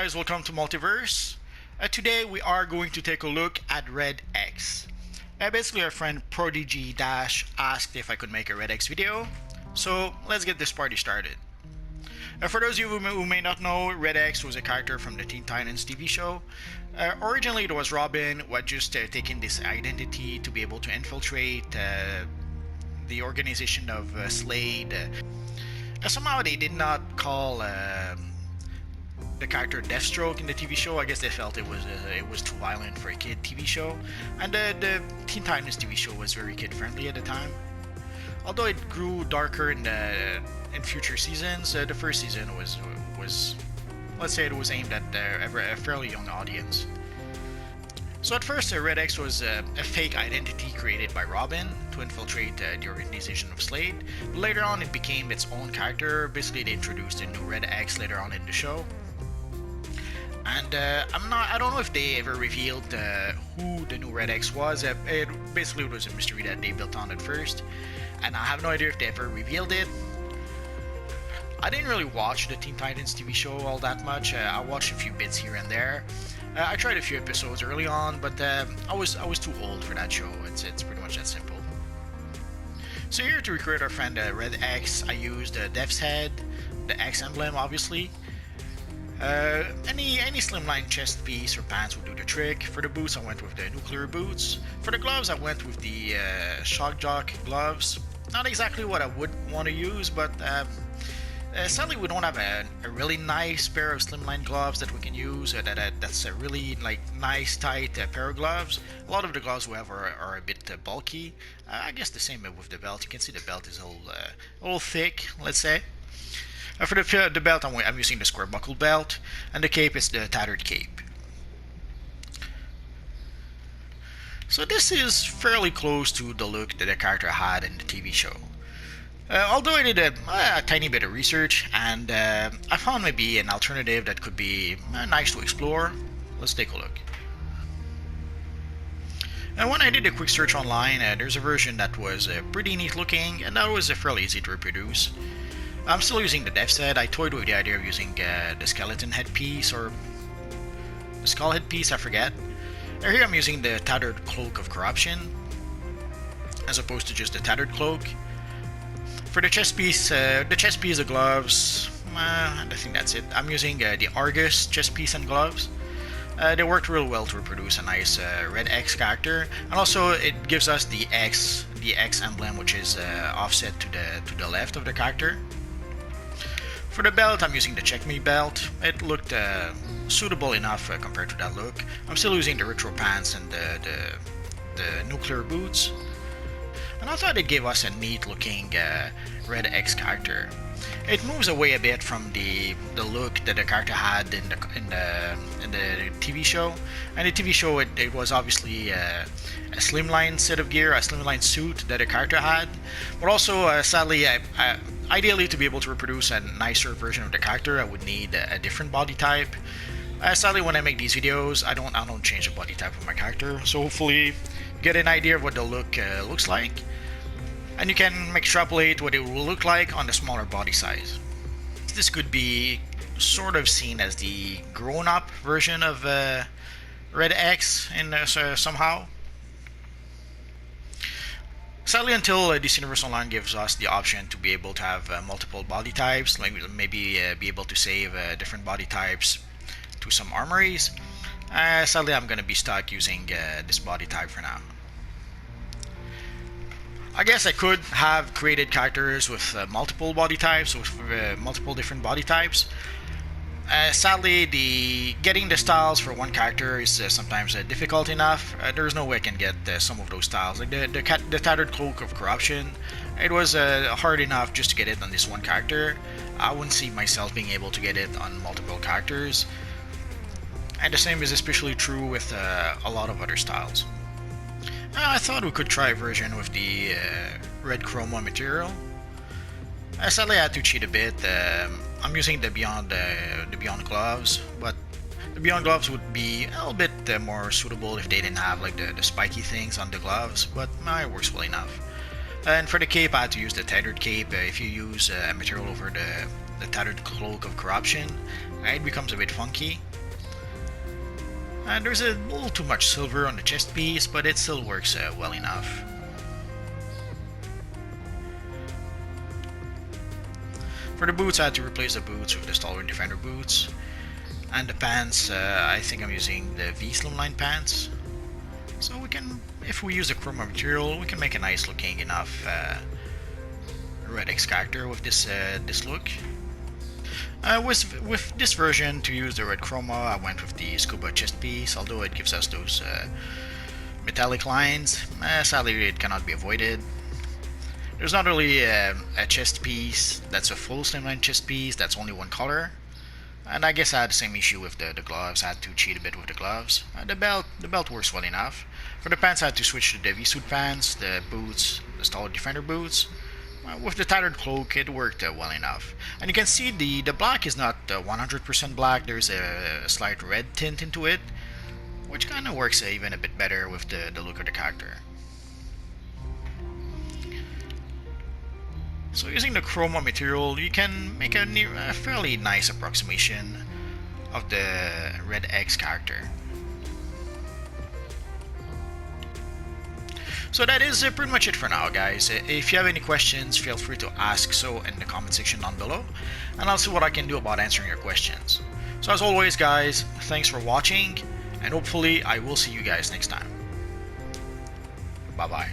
guys, welcome to Multiverse. Today we are going to take a look at Red X. Basically our friend Prodigy Dash asked if I could make a Red X video, so let's get this party started. For those of you who may not know, Red X was a character from the Teen Titans TV show. Originally it was Robin who had just taken this identity to be able to infiltrate the organization of Slade. Somehow they did not call the character Deathstroke in the TV show. I guess they felt it was too violent for a kid TV show, and the Teen Titans TV show was very kid friendly at the time. Although it grew darker in future seasons, the first season was let's say it was aimed at a fairly young audience. So at first, Red X was a fake identity created by Robin to infiltrate the organization of Slade. But later on, it became its own character. Basically, they introduced a new Red X later on in the show. And I don't know if they ever revealed who the new Red X was. It basically was a mystery that they built on at first, and I have no idea if they ever revealed it. I didn't really watch the Teen Titans TV show all that much. I watched a few bits here and there. I tried a few episodes early on, but I was too old for that show. It's pretty much that simple. So here to recreate our friend Red X, I used Death's Head, the X emblem, obviously. Any slimline chest piece or pants would do the trick. For the boots, I went with the nuclear boots. For the gloves, I went with the shock jock gloves. Not exactly what I would want to use, but sadly we don't have a really nice pair of slimline gloves that we can use. That's a really nice tight pair of gloves. A lot of the gloves we have are a bit bulky. I guess the same with the belt. You can see the belt is a little thick, let's say. For the belt, I'm using the square buckle belt, and the cape is the tattered cape. So this is fairly close to the look that the character had in the TV show. Although I did a tiny bit of research, and I found maybe an alternative that could be nice to explore. Let's take a look. And when I did a quick search online, there's a version that was pretty neat looking, and that was fairly easy to reproduce. I'm still using the Death's Head. I toyed with the idea of using the skeleton headpiece, or the skull headpiece, I forget. Here I'm using the tattered cloak of corruption, as opposed to just the tattered cloak. For the chest piece, the gloves, I think that's it. I'm using the Argus chest piece and gloves. They worked real well to reproduce a nice Red X character, and also it gives us the X emblem, which is offset to the left of the character. For the belt, I'm using the Checkmate belt. It looked suitable enough compared to that look. I'm still using the retro pants and the nuclear boots. And I thought it gave us a neat looking Red X character. It moves away a bit from the look that the character had in the TV show. And the TV show, it was obviously a slimline set of gear, a slimline suit that the character had. But also, sadly, ideally to be able to reproduce a nicer version of the character, I would need a different body type. Sadly, when I make these videos, I don't change the body type of my character. So hopefully, you get an idea of what the look looks like, and you can extrapolate what it will look like on the smaller body size. This could be sort of seen as the grown-up version of Red X in somehow. Sadly, until DC Universe Online gives us the option to be able to have multiple body types, like maybe be able to save different body types to some armories, sadly I'm going to be stuck using this body type for now. I guess I could have created characters with multiple body types, with multiple different body types. Sadly, getting the styles for one character is sometimes difficult enough. There's no way I can get some of those styles. Like the tattered cloak of corruption, it was hard enough just to get it on this one character. I wouldn't see myself being able to get it on multiple characters. And the same is especially true with a lot of other styles. I thought we could try a version with the red chroma material. Sadly, I had to cheat a bit. I'm using the Beyond gloves, but the Beyond gloves would be a little bit more suitable if they didn't have like the spiky things on the gloves, but it works well enough. And for the cape, I had to use the tethered cape. If you use a material over the tattered cloak of corruption, it becomes a bit funky. And there's a little too much silver on the chest piece, but it still works well enough. For the boots, I had to replace the boots with the Stalwart Defender boots. And the pants, I think I'm using the V Slimline pants. So we can, if we use the chroma material, we can make a nice looking enough Red X character with this look. With this version, to use the red chroma, I went with the scuba chest piece, although it gives us those metallic lines. Sadly, it cannot be avoided. There's not really a chest piece that's a full slimline chest piece that's only one color. And I guess I had the same issue with the gloves. I had to cheat a bit with the gloves. The belt works well enough. For the pants, I had to switch to the V-suit pants, the boots, the Stalwart Defender boots. With the tattered cloak, it worked well enough. And you can see the black is not 100% black. There's a slight red tint into it, which kind of works even a bit better with the look of the character. So using the chroma material, you can make a fairly nice approximation of the Red X character. So that is pretty much it for now, guys. If you have any questions, feel free to ask so in the comment section down below, and I'll see what I can do about answering your questions. So as always, guys, thanks for watching, and hopefully I will see you guys next time. Bye bye.